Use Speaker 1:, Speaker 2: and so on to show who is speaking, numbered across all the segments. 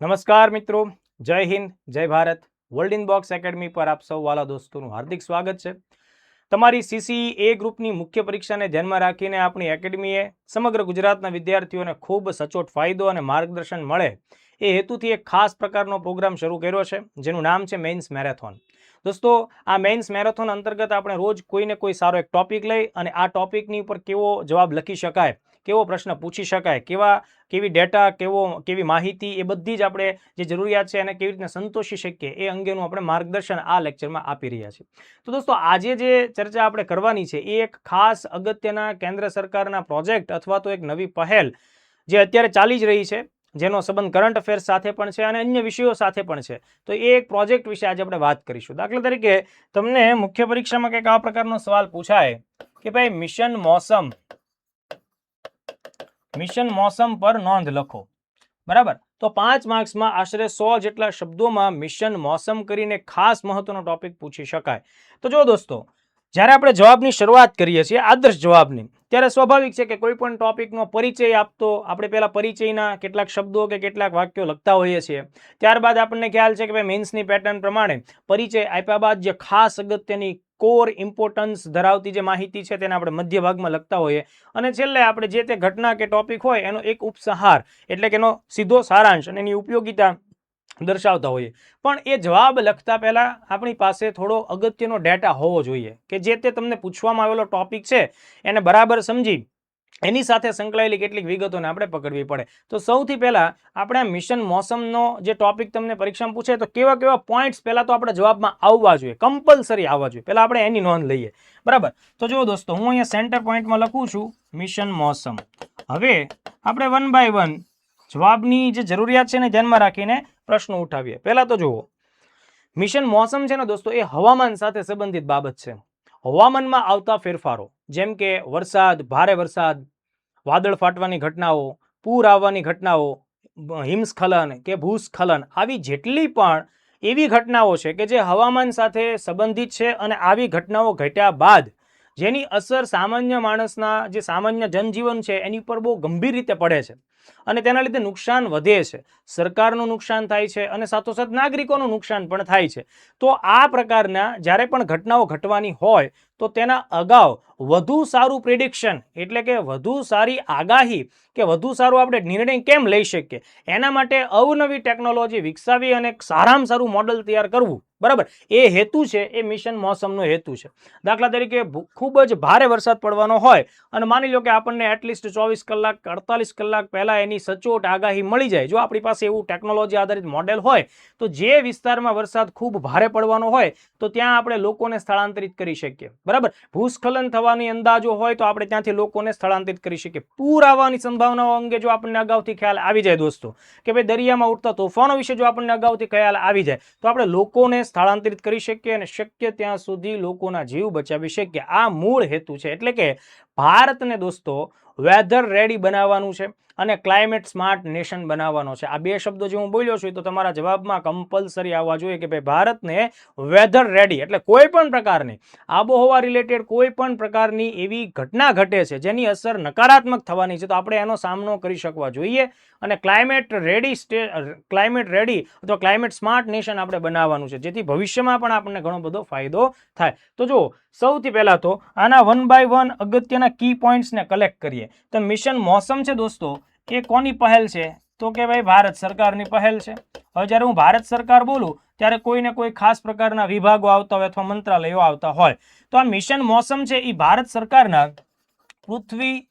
Speaker 1: નમસ્કાર મિત્રો, જય હિન્દ, જય Bharat. World in box academy પર આપ સૌ વાલા દોસ્તોનું હાર્દિક સ્વાગત છે. તમારી સીસીઈ એ ગ્રુપની મુખ્ય પરીક્ષાને ધ્યાનમાં રાખીને આપણી એકેડમીએ સમગ્ર ગુજરાતના વિદ્યાર્થીઓને ખૂબ સચોટ ફાયદો અને માર્ગદર્શન મળે એ હેતુથી એક ખાસ પ્રકારનો પ્રોગ્રામ શરૂ કર્યો છે, જેનું નામ છે મેઇન્સ મેરેથોન. દોસ્તો, આ મેઇન્સ મેરેથોન અંતર્ગત આપણે રોજ કોઈને કોઈ સારો એક ટોપિક લઈ અને આ ટોપિકની ઉપર કેવો જવાબ લખી શકાય, કેવો પ્રશ્ન પૂછી શકાય, કેવી ડેટા, કેવી માહિતી, એ બધી જ આપણે જે જરૂરિયાત છે એને કેવી રીતના સંતોષી શકીએ એ અંગેનું આપણે માર્ગદર્શન આ લેક્ચરમાં આપી રહ્યા છીએ. તો દોસ્તો, આજે જે ચર્ચા આપણે કરવાની છે એ એક ખાસ અગત્યના કેન્દ્ર સરકારના પ્રોજેક્ટ અથવા તો એક નવી પહેલ જે અત્યારે ચાલી જ રહી છે, જેનો સંબંધ કરંટ અફેર્સ સાથે પણ છે અને અન્ય વિષયો સાથે પણ છે. તો એ એક પ્રોજેક્ટ વિશે આજે આપણે વાત કરીશું. દાખલા તરીકે તમને મુખ્ય પરીક્ષામાં કંઈક આ પ્રકારનો સવાલ પૂછાય કે ભાઈ મિશન મોસમ પર નોંધ લખો, બરાબર? તો 5 માર્ક્સમાં આશરે 100 જેટલા શબ્દોમાં મિશન મોસમ કરીને ખાસ મહત્વનો ટોપિક પૂછી શકાય. તો જો દોસ્તો, જ્યારે આપણે જવાબની શરૂઆત કરીએ છીએ આદર્શ જવાબની, ત્યારે સ્વાભાવિક છે કે કોઈ પણ ટોપિકનો પરિચય આપતો આપણે પહેલા પરિચયના કેટલાક શબ્દો કે કેટલાક વાક્યો લખતા હોઈએ છીએ. ત્યારબાદ આપણને ખ્યાલ છે કે ભાઈ મેન્સની પેટર્ન પ્રમાણે પરિચય આપ્યા બાદ જે ખાસ અગત્યની કોર ઇમ્પોર્ટન્સ ધરાવતી જે માહિતી છે તેને આપણે મધ્ય ભાગમાં લખતા હોઈએ અને છેલ્લે આપણે જે તે ઘટના કે ટોપિક હોય એનો એક ઉપસંહાર એટલે કે એનો સીધો સારાંશ અને એની ઉપયોગિતા દર્શાવતા હોઈએ. પણ એ જવાબ લખતા પહેલા આપણી પાસે થોડો અગત્યનો ડેટા હોવો જોઈએ કે જે તે તમને પૂછવામાં આવેલો ટોપિક છે એને બરાબર સમજી એની સાથે સંકળાયેલી કેટલીક વિગતોને આપણે પકડવી પડે. તો સૌથી પહેલા આપણે આ મિશન મોસમનો જે ટોપિક તમને પરીક્ષામાં પૂછે તો કેવા કેવા પોઈન્ટ્સ પહેલા તો આપણે જવાબમાં આવવા જોઈએ, કમ્પલસરી આવવા જોઈએ. પહેલા આપણે એની નોંધ લઈએ, બરાબર? તો જુઓ દોસ્તો, હું અહીંયા સેન્ટર પોઈન્ટમાં લખું છું મિશન મોસમ. હવે આપણે 1 બાય 1 જવાબની જે જરૂરિયાત છે એને ધ્યાનમાં રાખીને પ્રશ્નો ઉઠાવીએ. પહેલા તો જુઓ, મિશન મોસમ છે ને દોસ્તો, એ હવામાન સાથે સંબંધિત બાબત છે. હવામાનમાં આવતા ફેરફારો જેમ કે વરસાદ, ભારે વરસાદ, વાદળ ફાટવાની ઘટનાઓ, પૂર આવવાની ઘટનાઓ, હિમસ્ખલન કે ભૂસ્ખલન, આવી જેટલી પણ એવી ઘટનાઓ છે કે જે હવામાન સાથે સંબંધિત છે અને આવી ઘટનાઓ ઘટ્યા બાદ જેની અસર સામાન્ય માણસના જે સામાન્ય જનજીવન છે એની પર બહુ ગંભીર રીતે પડે છે અને તેના લીધે નુકસાન વધે છે, સરકારનું નુકસાન થાય છે અને સાથોસાથ નાગરિકોનું નુકસાન પણ થાય છે. તો આ પ્રકારના જ્યારે પણ ઘટનાઓ ઘટવાની હોય તો તેના અગાઉ વધુ સારું પ્રિડિક્શન એટલે કે વધુ સારી આગાહી કે વધુ સારું આપણે નિર્ણય કેમ લઈ શકીએ એના માટે અવનવી ટેકનોલોજી વિકસાવી અને સારામાં સારું મોડલ તૈયાર કરવું, બરાબર? એ હેતુ છે, એ મિશન મોસમનો હેતુ છે. દાખલા તરીકે ખૂબ જ ભારે વરસાદ પડવાનો હોય અને માની લો કે આપણને એટલીસ્ટ 24 કલાક 48 કલાક પહેલા એની સચોટ આગાહી મળી જાય. જો આપણી પાસે એવું ટેકનોલોજી આધારિત મોડેલ હોય તો જે વિસ્તારમાં વરસાદ ખૂબ ભારે પડવાનો હોય તો ત્યાં આપણે લોકોને સ્થળાંતરિત કરી શકીએ, બરાબર? ભૂસ્ખલન થવાની અંદાજો હોય તો આપણે ત્યાંથી લોકોને સ્થળાંતરિત કરી શકીએ. પૂર આવવાની સંભાવનાઓ અંગે જો આપણને અગાઉથી ખ્યાલ આવી જાય દોસ્તો, કે ભાઈ દરિયામાં ઉઠતા તોફાનો વિશે જો આપણને અગાઉથી ખ્યાલ આવી જાય તો આપણે લોકોને સ્થળાંતરિત કરી શકીએ અને શક્ય ત્યાં સુધી લોકોના જીવ બચાવી શકીએ. આ મૂળ હેતુ છે. એટલે કે ભારતને દોસ્તો વેધર રેડી બનાવવાનું છે અને ક્લાઇમેટ સ્માર્ટ નેશન બનાવવાનો છે. આ બે શબ્દો જે હું બોલ્યો છું તો તમારા જવાબમાં કમ્પલસરી આવવા જોઈએ કે ભાઈ ભારતને વેધર રેડી એટલે કોઈ પણ પ્રકારની આબોહવા રિલેટેડ કોઈ પણ પ્રકારની એવી ઘટના ઘટે છે જેની અસર નકારાત્મક થવાની છે તો આપણે એનો સામનો કરી શકવા જોઈએ અને ક્લાઇમેટ રેડી અથવા ક્લાઇમેટ સ્માર્ટ નેશન આપણે બનાવવાનું છે જેથી ભવિષ્યમાં પણ આપણને ઘણો બધો ફાયદો થાય. તો જો સૌથી પહેલા તો આના 1 બાય 1 અગત્યના કી પોઈન્ટ્સને કલેક્ટ કરીએ. તો મિશન મોસમ છે દોસ્તો, એ કોની પહેલ છે? તો કે ભાઈ ભારત સરકારની પહેલ છે. હવે જ્યારે હું ભારત સરકાર બોલું ત્યારે કોઈને કોઈ ખાસ પ્રકારના વિભાગો આવતા હોય અથવા મંત્રાલયો આવતા હોય. તો આ મિશન મોસમ છે એ ભારત સરકારના પૃથ્વી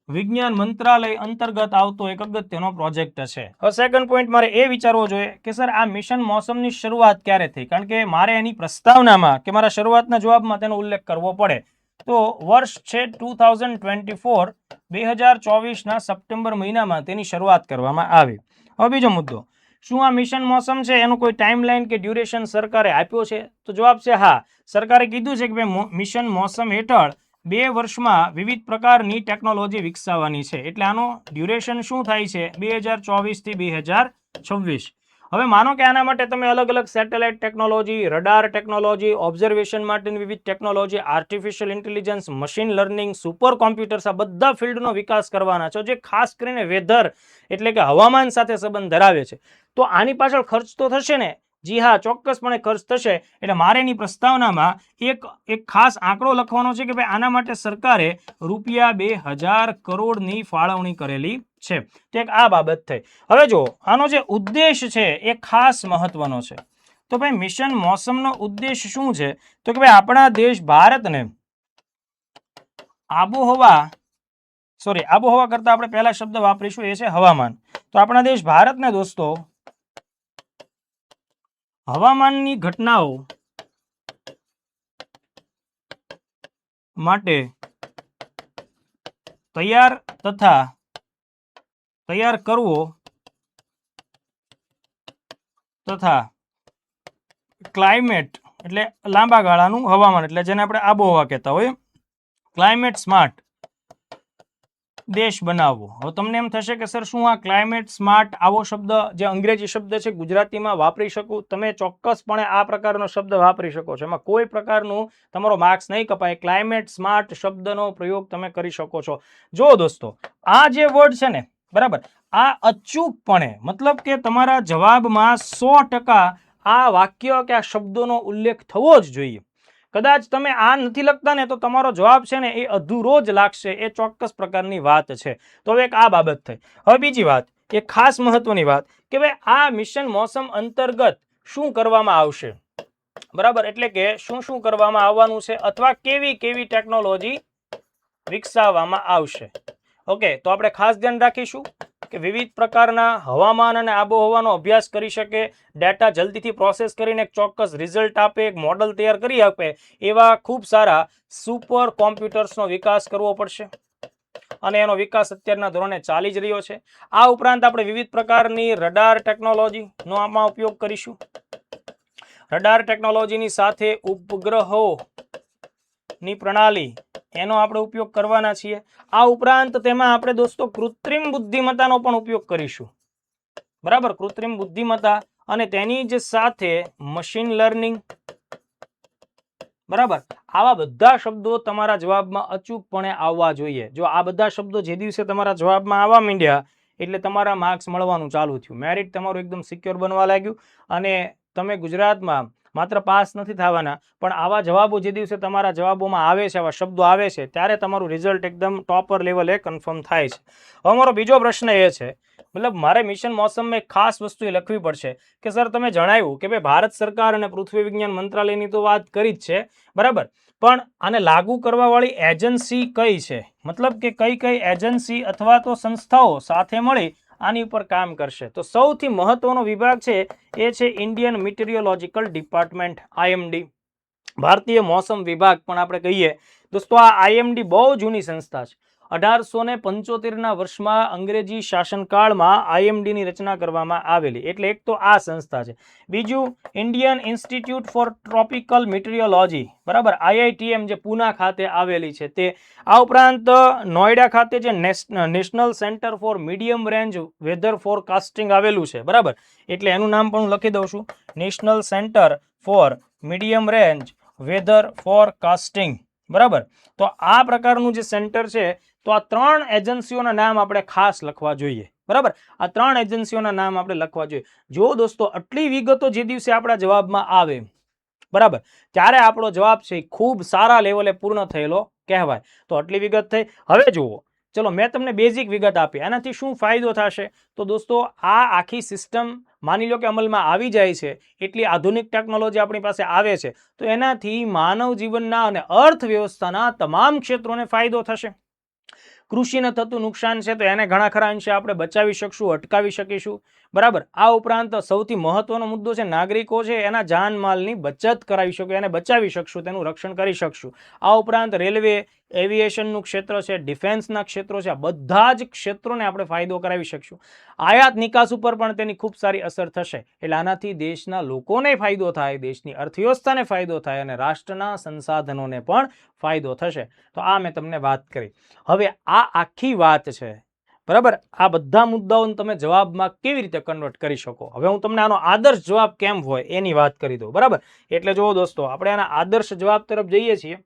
Speaker 1: વિજ્ઞાન મંત્રાલય અંતર્ગત આવતો એક અગત્યનો પ્રોજેક્ટ છે. હવે સેકન્ડ પોઈન્ટ મારે એ વિચારવો જોઈએ કે સર આ મિશન મોસમની શરૂઆત ક્યારે થઈ? કારણ કે મારે એની પ્રસ્તાવનામાં કે મારા શરૂઆતના જવાબમાં તેનો ઉલ્લેખ કરવો પડે. તો વર્ષ છે 2024, 2024ના સપ્ટેમ્બર મહિનામાં તેની શરૂઆત કરવામાં આવી. હવે બીજો મુદ્દો, શું આ મિશન મોસમ છે એનું કોઈ ટાઈમલાઈન કે ડ્યુરેશન સરકારે આપ્યો છે? તો જવાબ છે હા. સરકારે કીધું છે કે ભાઈ મિશન મોસમ હેઠળ 2 વર્ષમાં વિવિધ પ્રકારની ટેકનોલોજી વિકસાવવાની છે. એટલે આનો ડ્યુરેશન શું થાય છે? 2024 થી 2026. હવે માનો કે આના માટે તમે અલગ અલગ satellite technology, radar technology, observation માટેની વિવિધ technology, artificial intelligence, machine learning, super computers, આ બધા ફિલ્ડનો વિકાસ કરવાના છો, જે ખાસ કરીને વેધર એટલે કે હવામાન સાથે સંબંધ ધરાવે છે. તો આની પાછળ ખર્ચ તો થશે ને? જી હા, ચોક્કસપણે ખર્ચ થશે. એટલે મારે એની પ્રસ્તાવનામાં એક ખાસ આંકડો લખવાનો છે કે ભાઈ આના માટે સરકારે ₹2000 કરોડની ફાળવણી કરેલી છે. તો એક આ બાબત થઈ. હવે જો આનો જે ઉદ્દેશ છે એ ખાસ મહત્વનો છે. તો ભાઈ મિશન મોસમનો ઉદ્દેશ શું છે? તો કે ભાઈ આપણા દેશ ભારતને આબોહવા કરતા આપણે પહેલા શબ્દ વાપરીશું, એ છે હવામાન. તો આપણા દેશ ભારતને દોસ્તો હવામાનની ઘટનાઓ માટે તૈયાર કરવો તથા ક્લાઇમેટ એટલે લાંબા ગાળાનું હવામાન, એટલે જેને આપણે આબોહવા કહેતા હોય, ક્લાઇમેટ સ્માર્ટ દેશ બનાવવો. હવે તમને એમ થશે કે સર શું આ ક્લાઇમેટ સ્માર્ટ આવો શબ્દ, જે અંગ્રેજી શબ્દ છે, ગુજરાતીમાં વાપરી શકું? તમે ચોક્કસપણે આ પ્રકારનો શબ્દ વાપરી શકો છો, એમાં કોઈ પ્રકારનું તમારો માર્ક્સ નહીં કપાય. ક્લાઇમેટ સ્માર્ટ શબ્દનો પ્રયોગ તમે કરી શકો છો. જો દોસ્તો આ જે વર્ડ છે ને, બરાબર, આ અચૂકપણે મતલબ કે તમારા જવાબમાં 100% આ વાક્ય કે આ શબ્દોનો ઉલ્લેખ થવો જ જોઈએ. કદાચ તમે આ નથી લખતા ને તો તમારો જવાબ છે ને એ અધૂરો જ લાગશે. એ ચોક્કસ પ્રકારની વાત છે. તો હવે એક આ બાબત થઈ. હવે બીજી વાત, એક ખાસ મહત્વની વાત કે ભાઈ આ મિશન મોસમ અંતર્ગત શું કરવામાં આવશે, બરાબર, એટલે કે શું કરવામાં આવવાનું છે અથવા કેવી કેવી ટેકનોલોજી વિકસાવવામાં આવશે. ઓકે, તો આપણે ખાસ ધ્યાન રાખીશું કે વિવિધ પ્રકારના હવામાન અને આબોહવાનો અભ્યાસ કરી શકે, ડેટા જલ્દીથી પ્રોસેસ કરીને એક ચોક્કસ રિઝલ્ટ આપે, એક મોડલ તૈયાર કરી આપે, એવા ખૂબ સારા સુપર કોમ્પ્યુટર્સનો વિકાસ કરવો પડશે અને એનો વિકાસ અત્યારના ધોરણે ચાલી જ રહ્યો છે. આ ઉપરાંત આપણે વિવિધ પ્રકારની રડાર ટેકનોલોજીનો આમાં ઉપયોગ કરીશું. રડાર ટેકનોલોજીની સાથે ઉપગ્રહોની પ્રણાલી એનો આપણે ઉપયોગ કરવાના છીએ. આ ઉપરાંત તેમાં આપણે દોસ્તો કૃત્રિમ બુદ્ધિમત્તાનો પણ ઉપયોગ કરીશું, બરાબર, કૃત્રિમ બુદ્ધિમત્તા અને તેની જ સાથે મશીન લર્નિંગ, બરાબર. આવા બધા શબ્દો તમારા જવાબમાં અચૂકપણે આવવા જોઈએ. જો આ બધા શબ્દો જે દિવસે તમારા જવાબમાં આવવા માંડ્યા એટલે તમારા માર્ક્સ મળવાનું ચાલુ થયું, મેરિટ તમારું એકદમ સિક્યોર બનવા લાગ્યું અને તમે ગુજરાતમાં માત્ર પાસ નથી થવાના, પણ આવા જવાબો જે દિવસે તમારા જવાબોમાં આવે છે, આવા શબ્દો આવે છે, ત્યારે તમારું રિઝલ્ટ એકદમ ટોપર લેવલે કન્ફર્મ થાય છે. હવે મારો બીજો પ્રશ્ન એ છે, મતલબ મારે મિશન મોસમમાં એક ખાસ વસ્તુ એ લખવી પડશે કે સર તમે જણાવ્યું કે ભાઈ ભારત સરકાર અને પૃથ્વી વિજ્ઞાન મંત્રાલયની તો વાત કરી જ છે, બરાબર, પણ આને લાગુ કરવા વાળી એજન્સી કઈ છે? મતલબ કે કઈ એજન્સી અથવા તો સંસ્થાઓ સાથે મળી આની ઉપર કામ કરશે? તો સૌથી મહત્વનો વિભાગ છે એ છે ઇન્ડિયન મિટીરિયોલોજીકલ ડિપાર્ટમેન્ટ, આઈએમડી, ભારતીય મોસમ વિભાગ પણ આપણે કહીએ. દોસ્તો આ આઈએમડી બહુ જૂની સંસ્થા છે. 1875ના વર્ષમાં અંગ્રેજી શાસનકાળમાં આઈએમડીની રચના કરવામાં આવેલી. એટલે એક તો આ સંસ્થા છે. બીજું ઇન્ડિયન ઇન્સ્ટિટ્યૂટ ફોર ટ્રોપિકલ મિટીરિયોલોજી, બરાબર, આઈઆઈટીએમ, જે પૂના ખાતે આવેલી છે તે. આ ઉપરાંત નોઈડા ખાતે જે national centre for medium range weather forecasting આવેલું છે, બરાબર, એટલે એનું નામ પણ હું લખી દઉં છું, national centre for medium range weather forecasting, બરાબર. તો આ પ્રકારનું જે સેન્ટર છે, તો આ 3 એજન્સીઓના નામ આપણે ખાસ લખવા જોઈએ, બરાબર. આ 3 એજન્સીઓના નામ આપણે લખવા જોઈએ. જો દોસ્તો આટલી વિગતો જે દિવસે આપણા જવાબમાં આવે, બરાબર, ત્યારે આપણો જવાબ છે ખૂબ સારા લેવલે પૂર્ણ થયેલો કહેવાય. તો આટલી વિગત થઈ. હવે જુઓ, ચલો મેં તમને બેઝિક વિગત આપી, આનાથી શું ફાયદો થશે? તો દોસ્તો આ આખી સિસ્ટમ માની લો કે અમલમાં આવી જાય છે, એટલી આધુનિક ટેકનોલોજી આપણી પાસે આવે છે, તો એનાથી માનવ જીવનના અને અર્થવ્યવસ્થાના તમામ ક્ષેત્રોને ફાયદો થશે. કૃષિને થતું નુકસાન છે તો એને ઘણા ખરા અંશે આપણે બચાવી શકશું, અટકાવી શકીશું, બરાબર. આ ઉપરાંત સૌથી મહત્વનો મુદ્દો છે નાગરિકો છે એના જાનમાલની બચત કરાવી શકું, એને બચાવી શકશું, તેનું રક્ષણ કરી શકશું. આ ઉપરાંત રેલવે, એવિએશનનું ક્ષેત્ર છે, ડિફેન્સના ક્ષેત્રો છે, આ બધા જ ક્ષેત્રોને આપણે ફાયદો કરાવી શકશું. આયાત નિકાસ ઉપર પણ તેની ખૂબ સારી અસર થશે. એટલે આનાથી દેશના લોકોને ફાયદો થાય, દેશની અર્થવ્યવસ્થાને ફાયદો થાય અને રાષ્ટ્રના સંસાધનોને પણ ફાયદો થશે. તો આ મેં તમને વાત કરી. હવે આ આખી વાત છે, બરાબર, આ બધા મુદ્દાઓને તમે જવાબમાં કેવી રીતે કન્વર્ટ કરી શકો. હવે હું તમને આનો આદર્શ જવાબ કેમ હોય એની વાત કરી દઉં. બરાબર, એટલે જુઓ દોસ્તો, આપણે આના આદર્શ જવાબ તરફ જઈએ છીએ.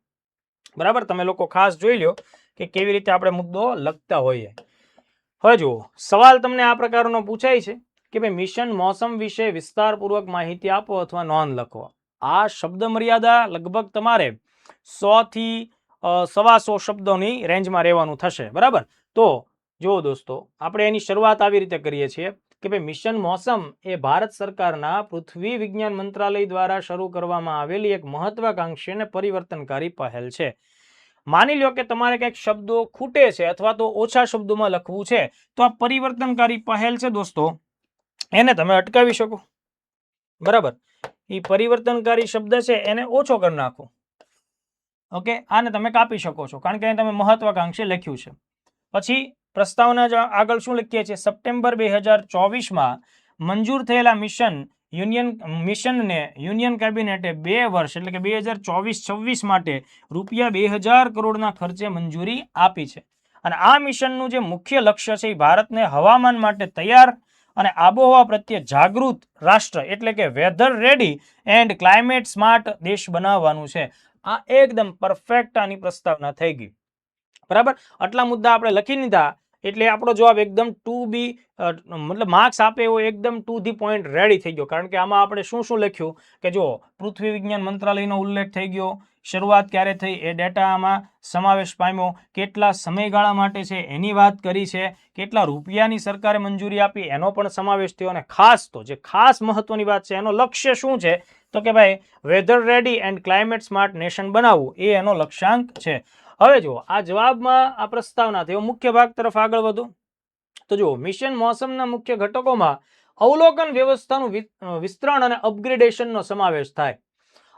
Speaker 1: બરાબર, તમે લોકો ખાસ જોઈ લો કે કેવી રીતે આપણે મુદ્દો લખતા હોઈએ. હવે જુઓ, સવાલ તમને આ પ્રકારનો પૂછાય છે કે ભાઈ મિશન મોસમ વિશે વિસ્તારપૂર્વક માહિતી આપો અથવા નોંધ લખો. આ શબ્દ મર્યાદા લગભગ તમારે 100 થી 125 શબ્દોની રેન્જમાં રહેવાનું થશે. બરાબર, તો જુઓ દોસ્તો, આપણે એની શરૂઆત આવી રીતે કરીએ છીએ કે ભાઈ મિશન મોસમ એ ભારત સરકારના પૃથ્વી વિજ્ઞાન મંત્રાલય દ્વારા શરૂ કરવામાં આવેલી એક મહત્વાકાંક્ષી અને પરિવર્તનકારી પહેલ છે. માની લો કે તમારે કંઈક શબ્દો ખૂટે છે અથવા તો ઓછા શબ્દોમાં લખવું છે, તો આ પરિવર્તનકારી પહેલ છે દોસ્તો, એને તમે અટકાવી શકો. બરાબર, એ પરિવર્તનકારી શબ્દ છે એને ઓછો કરી નાખો. ઓકે, આને તમે કાપી શકો છો કારણ કે તમે મહત્વાકાંક્ષી લખ્યું છે. પછી પ્રસ્તાવના આગળ શું લખીએ છીએ? સપ્ટેમ્બર 2024માં મંજૂર થયેલા મિશનને યુનિયન કેબિનેટે 2 વર્ષ એટલે કે 2024-26 માટે રૂપિયા 2000 કરોડના ખર્ચે મંજૂરી આપી છે. અને આ મિશનનું જે મુખ્ય લક્ષ્ય છે એ ભારતને હવામાન માટે તૈયાર અને આબોહવા પ્રત્યે જાગૃત રાષ્ટ્ર એટલે કે weather ready and climate smart દેશ બનાવવાનું છે. આ એકદમ પરફેક્ટ આની પ્રસ્તાવના થઈ ગઈ. બરાબર, આટલા મુદ્દા આપણે લખી લીધા એટલે આપણો જવાબ એકદમ મતલબ માર્ક્સ આપે એવો એકદમ ટુ ધી પોઈન્ટ રેડી થઈ ગયો. કારણ કે આમાં આપણે શું શું લખ્યું કે જો પૃથ્વી વિજ્ઞાન મંત્રાલયનો ઉલ્લેખ થઈ ગયો, શરૂઆત ક્યારે થઈ એ ડેટા આમાં સમાવેશ પામ્યો, કેટલા સમયગાળા માટે છે એની વાત કરી છે, કેટલા રૂપિયાની સરકારે મંજૂરી આપી એનો પણ સમાવેશ થયો, અને ખાસ તો જે ખાસ મહત્વની વાત છે એનો લક્ષ્ય શું છે તો કે ભાઈ weather ready and climate smart nation બનાવવું એ એનો લક્ષ્યાંક છે. હવે જુઓ, આ જવાબમાં આ પ્રસ્તાવના થયો. મુખ્ય ભાગ તરફ આગળ વધો તો જુઓ, મિશન મોસમના મુખ્ય ઘટકોમાં અવલોકન વ્યવસ્થાનું વિસ્તરણ અને અપગ્રેડેશનનો સમાવેશ થાય.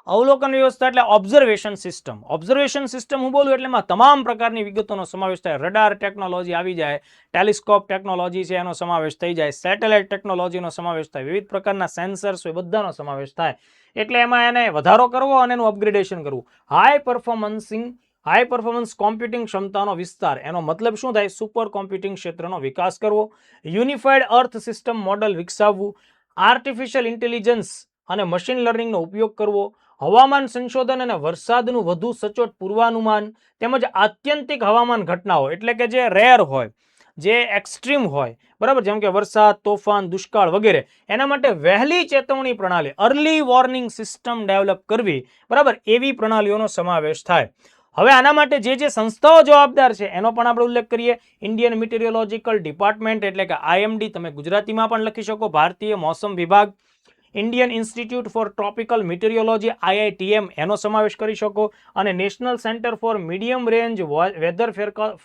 Speaker 1: અવલોકન વ્યવસ્થા એટલે ઓબ્ઝર્વેશન સિસ્ટમ. ઓબ્ઝર્વેશન સિસ્ટમ હું બોલું એટલે એમાં તમામ પ્રકારની વિગતોનો સમાવેશ થાય. રડાર ટેકનોલોજી આવી જાય, ટેલિસ્કોપ ટેકનોલોજી છે એનો સમાવેશ થઈ જાય, સેટેલાઇટ ટેકનોલોજીનો સમાવેશ થાય, વિવિધ પ્રકારના સેન્સર્સ હોય બધાનો સમાવેશ થાય. એટલે એમાં એને વધારો કરવો અને એનું અપગ્રેડેશન કરવું. હાઈ પરફોર્મન્સ કોમ્પ્યુટિંગ ક્ષમતાનો વિસ્તાર, એનો મતલબ શું થાય? સુપર કોમ્પ્યુટિંગ ક્ષેત્રનો વિકાસ કરવો, યુનિફાઈડ અર્થ સિસ્ટમ મોડલ વિકસાવવું, આર્ટિફિશિયલ ઇન્ટેલિજન્સ અને મશીન લર્નિંગનો ઉપયોગ કરવો, હવામાન સંશોધન અને વરસાદનું વધુ સચોટ પૂર્વાનુમાન, તેમજ આત્યંતિક હવામાન ઘટનાઓ એટલે કે જે રેર હોય, જે એક્સ્ટ્રીમ હોય, બરાબર, જેમ કે વરસાદ, તોફાન, દુષ્કાળ વગેરે, એના માટે વહેલી ચેતવણી પ્રણાલી અર્લી વોર્નિંગ સિસ્ટમ ડેવલપ કરવી, બરાબર, એવી પ્રણાલીઓનો સમાવેશ થાય. હવે આના માટે જે સંસ્થાઓ જવાબદાર છે એનો પણ આપણે ઉલ્લેખ કરીએ. ઇન્ડિયન મિટીરિયોલોજીકલ ડિપાર્ટમેન્ટ એટલે કે IMD, તમે ગુજરાતીમાં પણ લખી શકો, ભારતીય મોસમ વિભાગ, Indian institute for tropical meteorology IITM એનો સમાવેશ કરી શકો, અને national centre for medium range weather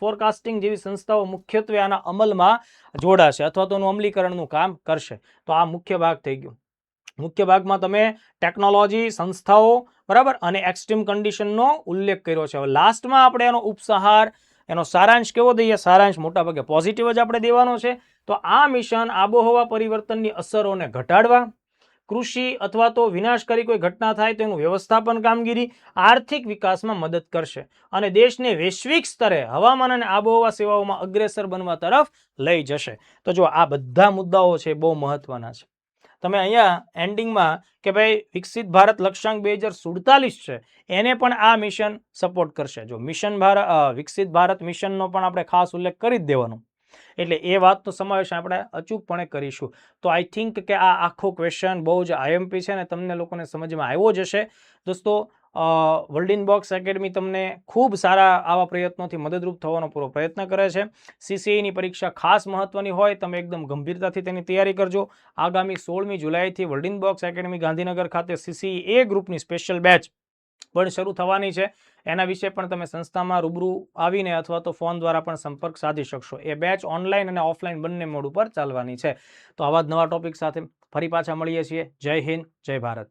Speaker 1: forecasting જેવી સંસ્થાઓ મુખ્યત્વે આના અમલમાં જોડાશે અથવા તો અમલીકરણનું કામ કરશે. તો આ મુખ્ય ભાગ થઈ ગયો. મુખ્ય ભાગમાં તમે ટેકનોલોજી, સંસ્થાઓ, બરાબર, અને એક્સ્ટ્રીમ કન્ડિશનનો ઉલ્લેખ કર્યો છે. હવે લાસ્ટમાં આપણે એનો ઉપસંહાર, એનો સારાંશ કેવો દઈએ? સારાંશ મોટાભાગે પોઝિટિવ જ આપણે દેવાનો છે. તો આ મિશન આબોહવા પરિવર્તનની અસરોને ઘટાડવા, કૃષિ અથવા તો વિનાશકારી કોઈ ઘટના થાય તો એનું વ્યવસ્થાપન કામગીરી, આર્થિક વિકાસમાં મદદ કરશે અને દેશને વૈશ્વિક સ્તરે હવામાન અને આબોહવા સેવાઓમાં અગ્રેસર બનવા તરફ લઈ જશે. તો જો આ બધા મુદ્દાઓ છે બહુ મહત્વના છે. તમે અહીંયા એન્ડિંગમાં કે ભાઈ વિકસિત ભારત લક્ષ્યાંક 2047 છે એને પણ આ મિશન સપોર્ટ કરશે. જો વિકસિત ભારત મિશનનો પણ આપણે ખાસ ઉલ્લેખ કરી જ દેવાનો, એટલે એ વાતનો સમાવેશ આપણે અચૂકપણે કરીશું. તો આઈ થિંક કે આ આખો ક્વેશ્ચન બહુ જ IMP છે અને તમને લોકોને સમજમાં આવ્યો જ હશે. દોસ્તો, વર્લ્ડ ઇન બોક્સ એકેડમી તમને ખૂબ સારા આવા પ્રયત્નોથી મદદરૂપ થવાનો પૂરો પ્રયત્ન કરે છે. CCAની પરીક્ષા ખાસ મહત્વની હોય, તમે એકદમ ગંભીરતાથી તેની તૈયારી કરજો. આગામી 16મી જુલાઈથી world in box academy Gandhinagar ખાતે CCA ગ્રુપની સ્પેશિયલ બેચ પણ શરૂ થવાની છે. એના વિશે પણ તમે સંસ્થામાં રૂબરૂ આવીને અથવા તો ફોન દ્વારા પણ સંપર્ક સાધી શકશો. એ બેચ ઓનલાઈન અને ઓફલાઈન બંને મોડ ઉપર ચાલવાની છે. તો આવા જ નવા ટોપિક સાથે ફરી પાછા મળીએ છીએ. જય હિન્દ, જય ભારત.